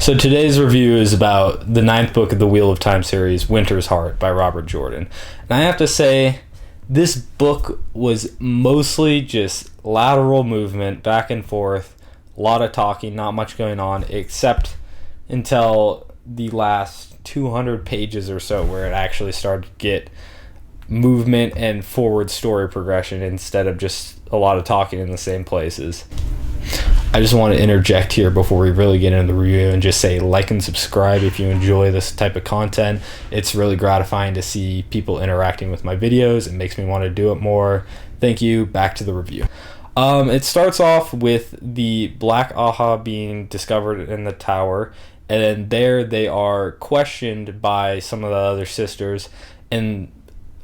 So today's review is about the ninth book of the Wheel of Time series, Winter's Heart by Robert Jordan. And I have to say, this book was mostly just lateral movement, back and forth, a lot of talking, not much going on, except until the last 200 pages or so, where it actually started to get movement and forward story progression instead of just a lot of talking in the same places. I just want to interject here before we really get into the review and just say like and subscribe if you enjoy this type of content. It's really gratifying to see people interacting with my videos. It makes me want to do it more. Thank you. Back to the review. It starts off with the Black Aha being discovered in the tower, and then there they are questioned by some of the other sisters, and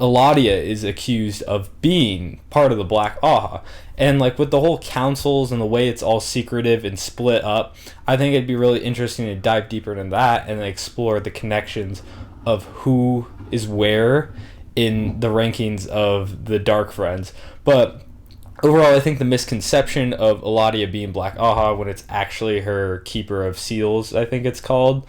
Eladia is accused of being part of the Black Aha. And like with the whole councils and the way it's all secretive and split up, I think it'd be really interesting to dive deeper into that and explore the connections of who is where in the rankings of the Dark Friends. But overall, I think the misconception of Eladia being Black Aha when it's actually her Keeper of Seals, I think it's called,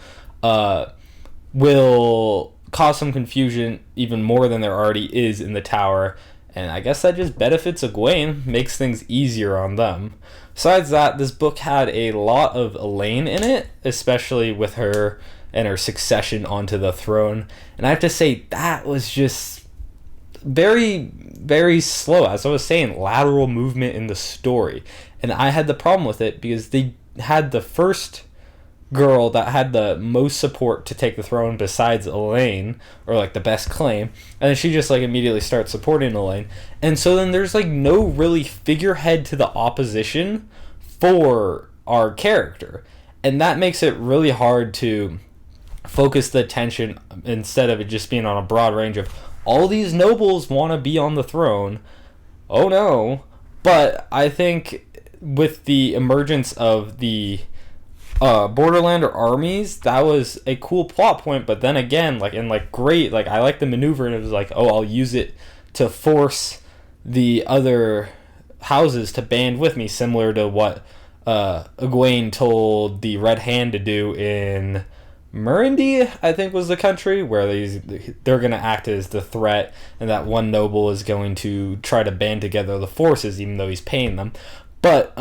will cause some confusion even more than there already is in the tower, and I guess that just benefits Egwene, makes things easier on them. Besides that, this book had a lot of Elaine in it, especially with her and her succession onto the throne, and I have to say that was just very, very slow. As I was saying, lateral movement in the story, and I had the problem with it because they had the first girl that had the most support to take the throne besides Elaine, or like the best claim, and then she just like immediately starts supporting Elaine, and so then there's like no really figurehead to the opposition for our character, and that makes it really hard to focus the attention instead of it just being on a broad range of all these nobles want to be on the throne. Oh no. But I think with the emergence of the Borderlander armies, that was a cool plot point, but then again, great, I like the maneuver, and it was like, oh, I'll use it to force the other houses to band with me, similar to what Egwene told the Red Hand to do in Merindy, I think was the country, where they're going to act as the threat, and that one noble is going to try to band together the forces, even though he's paying them. But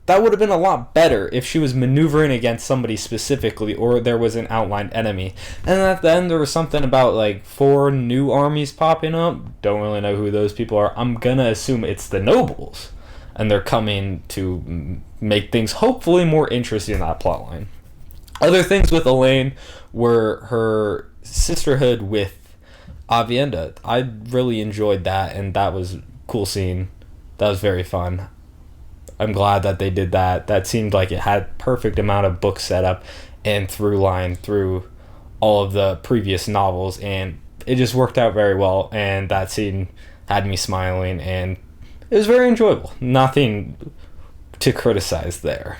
that would have been a lot better if she was maneuvering against somebody specifically, or there was an outlined enemy. And at the end, there was something about like 4 new armies popping up. Don't really know who those people are. I'm gonna assume it's the nobles, and they're coming to make things hopefully more interesting in that plotline. Other things with Elaine were her sisterhood with Aviendha. I really enjoyed that, and that was a cool scene. That was very fun. I'm glad that they did that. That seemed like it had perfect amount of book setup and through line through all of the previous novels, and it just worked out very well, and that scene had me smiling, and it was very enjoyable. Nothing to criticize there.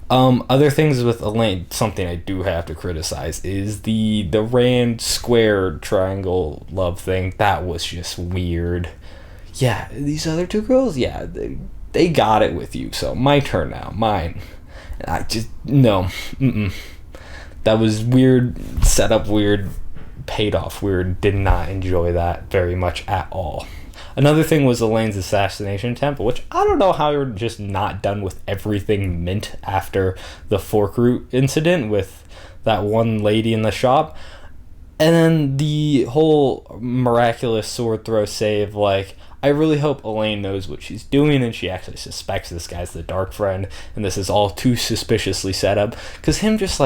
Other things with Elaine, something I do have to criticize is the Rand square triangle love thing. That was just weird. Yeah, these other 2 girls, yeah, they got it with you, so my turn now, mine. I just, no, that was weird, set up weird, paid off weird, did not enjoy that very much at all. Another thing was Elaine's assassination attempt, which I don't know how you're just not done with everything mint after the Fork Root incident with that one lady in the shop. And then the whole miraculous sword throw save, I really hope Elaine knows what she's doing and she actually suspects this guy's the Dark Friend, and this is all too suspiciously set up, because him just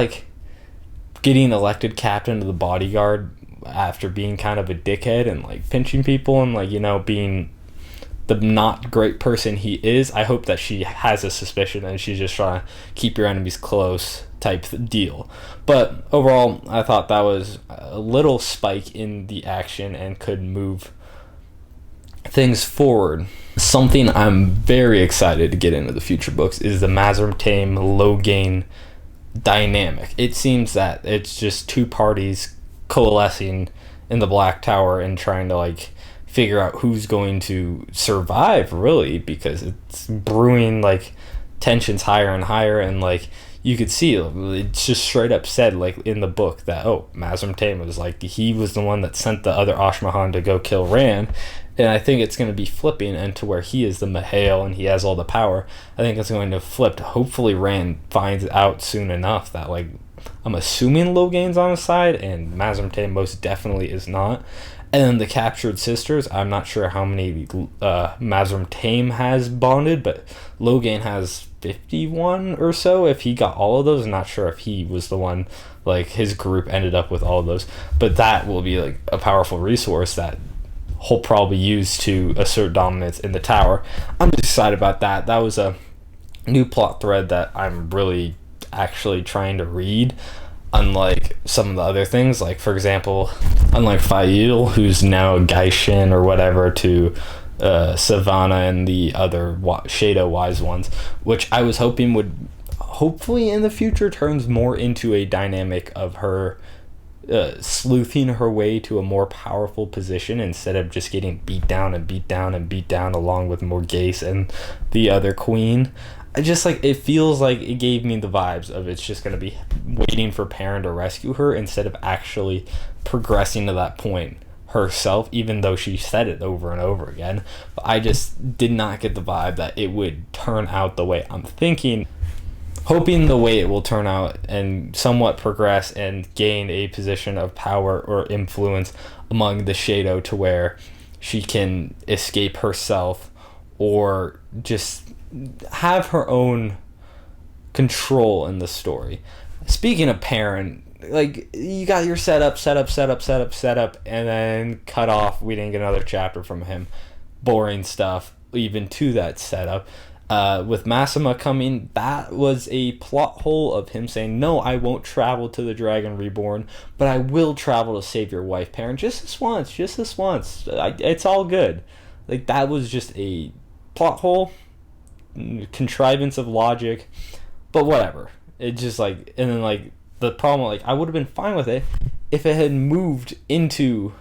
getting elected captain of the bodyguard after being kind of a dickhead and pinching people and being the not great person he is, I hope that she has a suspicion and she's just trying to keep your enemies close type deal. But overall, I thought that was a little spike in the action and could move things forward. Something I'm very excited to get into the future books is the Mazrim Taim Logain dynamic. It seems that it's just 2 parties coalescing in the Black Tower and trying to figure out who's going to survive, really, because it's brewing tensions higher and higher, and you could see it's just straight up said like in the book that, oh, Mazrim Taim was like, he was the one that sent the other Ashmahan to go kill Rand. And I think it's going to be flipping into where he is the Mahale and he has all the power. I think it's going to flip. Hopefully Rand finds out soon enough that, like, I'm assuming Logain's on his side, and Mazrim Taim most definitely is not. And then the captured sisters, I'm not sure how many Mazrim Taim has bonded, but Logain has 51 or so. If he got all of those, I'm not sure if he was the one, like, his group ended up with all of those. But that will be, like, a powerful resource that he'll probably use to assert dominance in the tower. I'm just excited about that. That was a new plot thread that I'm really actually trying to read, unlike some of the other things. Like, for example, unlike Fail, who's now a Gaishin or whatever to Savannah and the other Shado Wise ones, which I was hoping would hopefully in the future turns more into a dynamic of her sleuthing her way to a more powerful position instead of just getting beat down and beat down and beat down along with Morghese and the other queen. I just, like, it feels like it gave me the vibes of it's just going to be waiting for Perrin to rescue her instead of actually progressing to that point herself, even though she said it over and over again. But I just did not get the vibe that it would turn out the way I'm thinking. Hoping the way it will turn out and somewhat progress and gain a position of power or influence among the Shado to where she can escape herself or just have her own control in the story. Speaking of Perrin, like, you got your setup, and then cut off. We didn't get another chapter from him. Boring stuff, even to that setup. With Masema coming, that was a plot hole of him saying, no, I won't travel to the Dragon Reborn, but I will travel to save your wife, Perrin, just this once. It's all good. Like, that was just a plot hole, contrivance of logic, but whatever. It just, like, and then, like, the problem, like, I would have been fine with it if it had moved into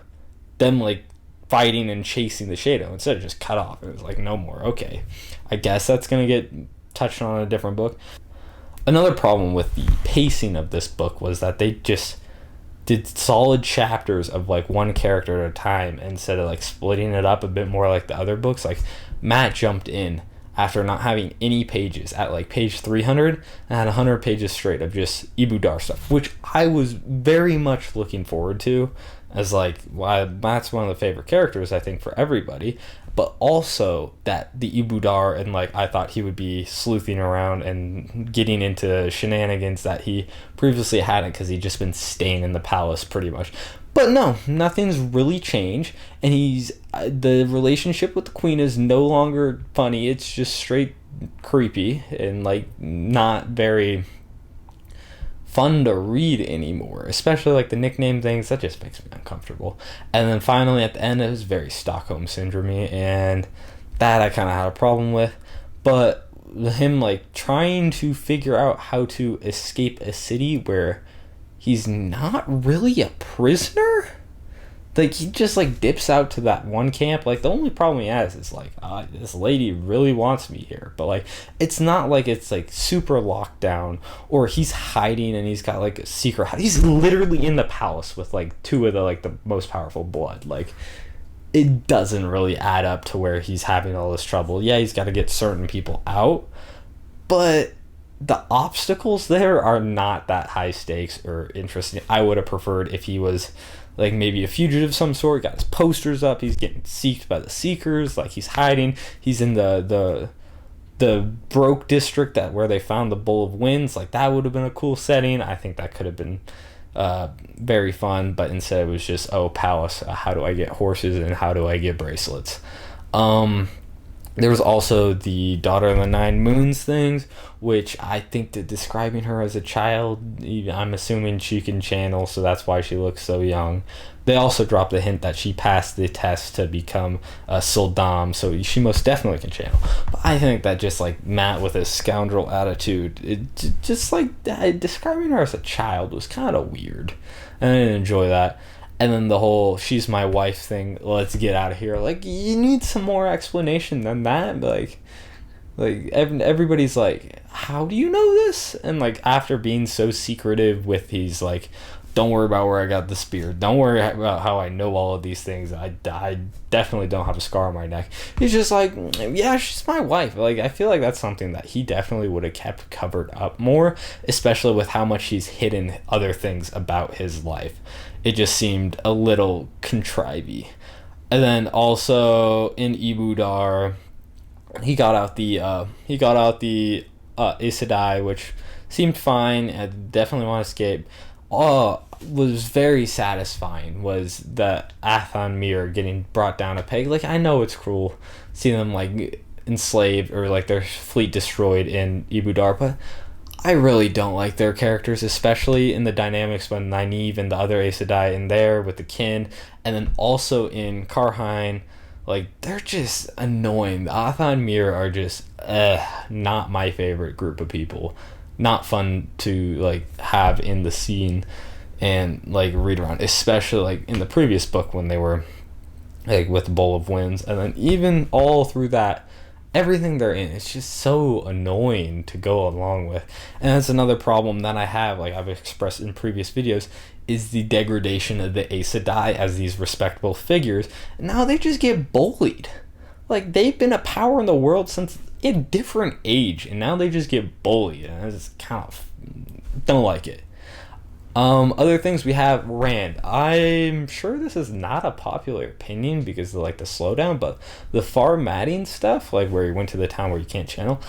them, like, fighting and chasing the Shado instead of just cut off. It was like, no more. Okay, I guess that's going to get touched on in a different book. Another problem with the pacing of this book was that they just did solid chapters of, like, one character at a time instead of, like, splitting it up a bit more like the other books. Like, Matt jumped in after not having any pages at, like, page 300 and had 100 pages straight of just Ibudar stuff, which I was very much looking forward to, as, like, why Matt's one of the favorite characters, I think, for everybody, but also that the Ibudar, and, like, I thought he would be sleuthing around and getting into shenanigans that he previously hadn't, because he'd just been staying in the palace pretty much. But no, nothing's really changed, and the relationship with the queen is no longer funny. It's just straight creepy and, like, not very fun to read anymore, especially, like, the nickname things. That just makes me uncomfortable. And then finally at the end, it was very Stockholm Syndrome-y, and that I kind of had a problem with. But him, like, trying to figure out how to escape a city where he's not really a prisoner. Like, he just, like, dips out to that one camp. Like, the only problem he has is, like, this lady really wants me here. But, like, it's not like it's, like, super locked down, or he's hiding and he's got, like, a secret house. He's literally in the palace with, like, two of the, like, the most powerful blood. Like, it doesn't really add up to where he's having all this trouble. Yeah, he's got to get certain people out, but the obstacles there are not that high stakes or interesting. I would have preferred if he was, like, maybe a fugitive of some sort, got his posters up, he's getting seeked by the Seekers, like, he's hiding, he's in the Broke district where they found the Bowl of Winds. Like, that would have been a cool setting. I think that could have been very fun, but instead it was just, oh, palace, how do I get horses and how do I get bracelets? There was also the Daughter of the Nine Moons things, which I think that describing her as a child, I'm assuming she can channel, so that's why she looks so young. They also dropped the hint that she passed the test to become a Soldam, so she most definitely can channel. But I think that just, like, Matt with his scoundrel attitude, just, like, describing her as a child was kind of weird. And I didn't enjoy that. And then the whole she's my wife thing, let's get out of here. Like, you need some more explanation than that. Like everybody's like, how do you know this? And like after being so secretive with his like, don't worry about where I got the spear, don't worry about how I know all of these things, I definitely don't have a scar on my neck. He's just like, yeah, she's my wife. Like I feel like that's something that he definitely would have kept covered up more, especially with how much he's hidden other things about his life. It just seemed a little contrivey. And then also in Ibudar, he got out the Aes Sedai, which seemed fine. I definitely want to escape. Was very satisfying was the Athan Mir getting brought down a peg. Like I know it's cruel seeing them like enslaved or like their fleet destroyed in Ibudar, but I really don't like their characters, especially in the dynamics when Nynaeve and the other Aes Sedai in there with the kin, and then also in Karhine. Like they're just annoying. The Athan Mir are just not my favorite group of people. Not fun to like have in the scene and like read around, especially like in the previous book when they were like with Bowl of Winds, and then even all through that, everything they're in, it's just so annoying to go along with. And that's another problem that I have, like I've expressed in previous videos, is the degradation of the Aes Sedai as these respectable figures. Now they just get bullied. Like they've been a power in the world since a different age, and now they just get bullied, and I just kind of don't like it. Other things we have Rand. I'm sure this is not a popular opinion because of like the slowdown, but the formatting stuff, like where he went to the town where you can't channel,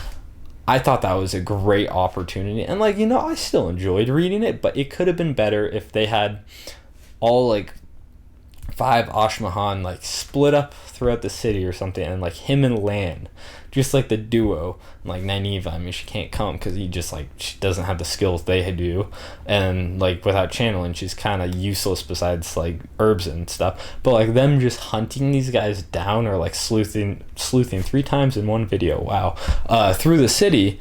I thought that was a great opportunity, and like I still enjoyed reading it, but it could have been better if they had all like 5 Ashmahan like split up throughout the city or something, and like him and Lan, just like the duo. Like Nynaeve, I mean, she can't come because she doesn't have the skills they do, and like without channeling she's kind of useless besides like herbs and stuff. But like them just hunting these guys down, or like sleuthing 3 times in one video, wow, through the city.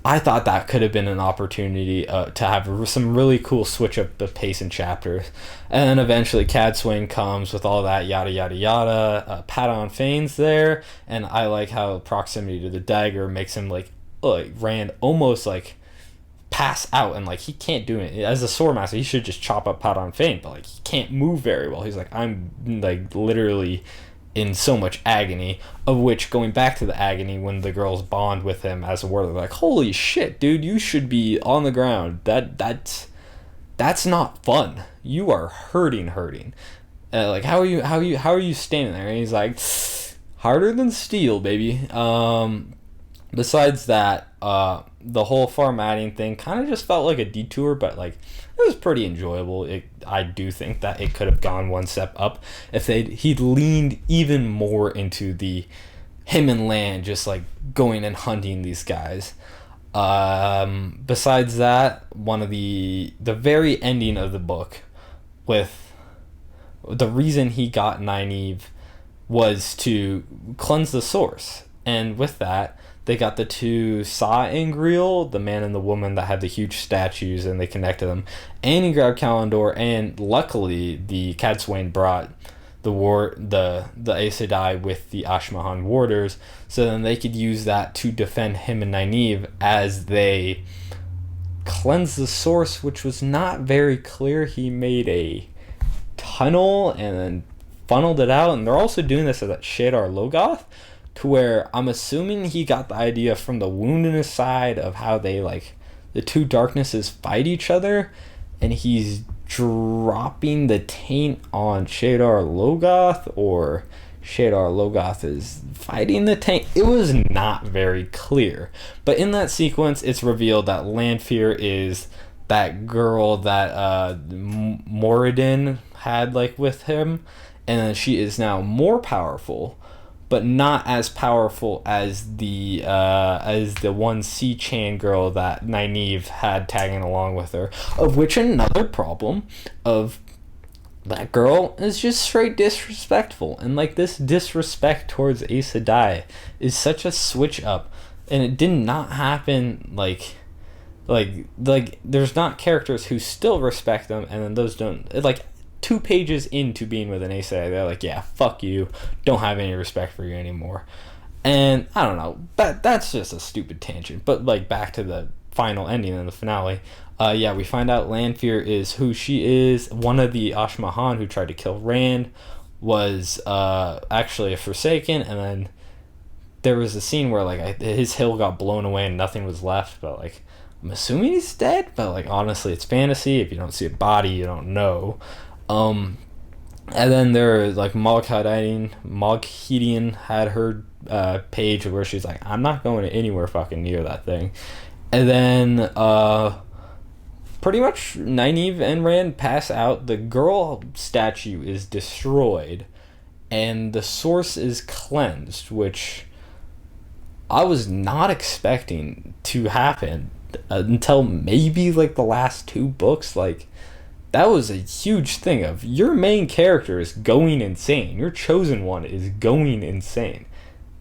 I thought that could have been an opportunity to have some really cool switch up the pace in chapters. And then eventually Cadsuane comes with all that yada yada yada. Padon Fane's there, and I like how proximity to the dagger makes him like Rand almost like pass out, and like he can't do it. As a sword master, he should just chop up Padon Fane, but like he can't move very well. He's like, I'm like literally in so much agony, of which, going back to the agony when the girls bond with him as a warrior, they're like, holy shit, dude, you should be on the ground. That's not fun. You are hurting. Like how are you standing there? And he's like, harder than steel, baby. Besides that, the whole formatting thing kind of just felt like a detour, but like it was pretty enjoyable. I do think that it could have gone one step up if he'd leaned even more into the him and Lan just like going and hunting these guys. Besides that, one of the very ending of the book, with the reason he got Nynaeve was to cleanse the source, and with that they got the 2 Sa'angreal, the man and the woman that had the huge statues, and they connected them. And he grabbed Kalandor, and luckily the Cadsuane brought the Aes Sedai with the Ashmahan warders, so then they could use that to defend him and Nynaeve as they cleanse the source, which was not very clear. He made a tunnel and then funneled it out, and they're also doing this at Shadar Logoth, to where I'm assuming he got the idea from the wound in his side of how they like the 2 darknesses fight each other, and he's dropping the taint on Shadar Logoth, or Shadar Logoth is fighting the taint. It was not very clear, but in that sequence it's revealed that Lanfear is that girl that Moradin had like with him, and she is now more powerful, but not as powerful as the one Seachan girl that Nynaeve had tagging along with her. Of which another problem of that girl is just straight disrespectful, and like this disrespect towards Aes Sedai is such a switch up, and it did not happen like there's not characters who still respect them, and then those don't. Like 2 pages into being with an Aes Sedai, they're like, yeah, fuck you, don't have any respect for you anymore. And I don't know, that's just a stupid tangent. But like back to the final ending and the finale. Yeah, we find out Lanfear is who she is. One of the Ashmahan who tried to kill Rand was actually a Forsaken, and then there was a scene where like his hill got blown away and nothing was left. But like I'm assuming he's dead. But like honestly, it's fantasy. If you don't see a body, you don't know. And then there was like Moghedien had her page where she's like, I'm not going anywhere fucking near that thing. And then pretty much Nynaeve and Rand pass out. The girl statue is destroyed, and the source is cleansed, which I was not expecting to happen until maybe like the last two books. Like that was a huge thing of your main character is going insane. Your chosen one is going insane.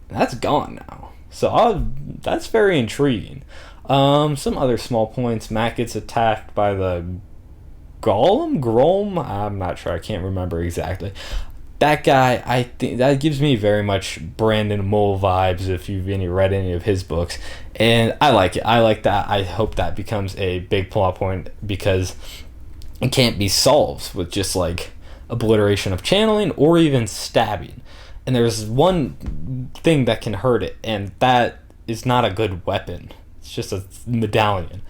That's gone now. So that's very intriguing. Some other small points. Matt gets attacked by the Grom. I'm not sure. I can't remember exactly. That guy, I think that gives me very much Brandon Mull vibes if you've read any of his books, and I like it. I like that. I hope that becomes a big plot point because it can't be solved with just like obliteration of channeling or even stabbing. And there's one thing that can hurt it, and that is not a good weapon. It's just a medallion.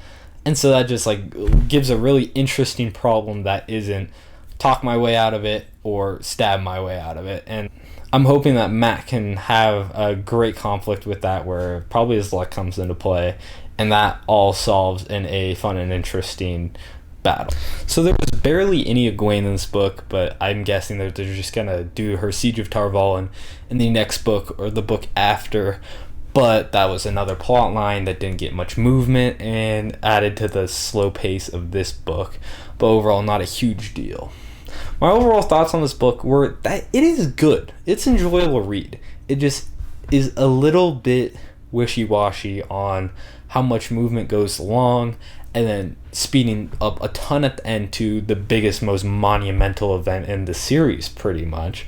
And so that just like gives a really interesting problem that isn't talk my way out of it or stab my way out of it. And I'm hoping that Matt can have a great conflict with that where probably his luck comes into play and that all solves in a fun and interesting battle. So there was barely any Egwene in this book, but I'm guessing that they're just gonna do her Siege of Tar Valon in the next book or the book after. But that was another plot line that didn't get much movement and added to the slow pace of this book. But overall, not a huge deal. My overall thoughts on this book were that it is good. It's an enjoyable read. It just is a little bit wishy-washy on how much movement goes along and then speeding up a ton at the end to the biggest, most monumental event in the series, pretty much.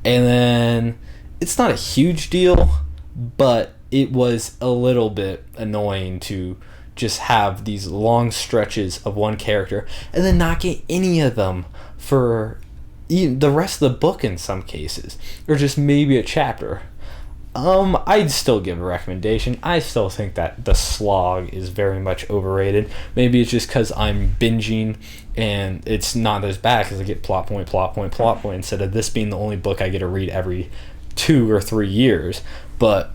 And then it's not a huge deal, but it was a little bit annoying to just have these long stretches of one character and then not get any of them for the rest of the book in some cases, or just maybe a chapter. I'd still give a recommendation. I still think that The Slog is very much overrated. Maybe it's just because I'm binging and it's not as bad because I get plot point, instead of this being the only book I get to read every 2 or 3 years. But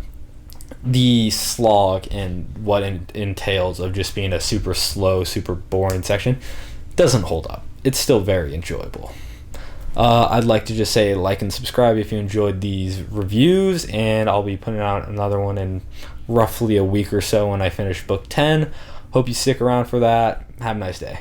the Slog and what it entails of just being a super slow, super boring section doesn't hold up. It's still very enjoyable. I'd like to just say like and subscribe if you enjoyed these reviews, and I'll be putting out another one in roughly a week or so when I finish book 10. Hope you stick around for that. Have a nice day.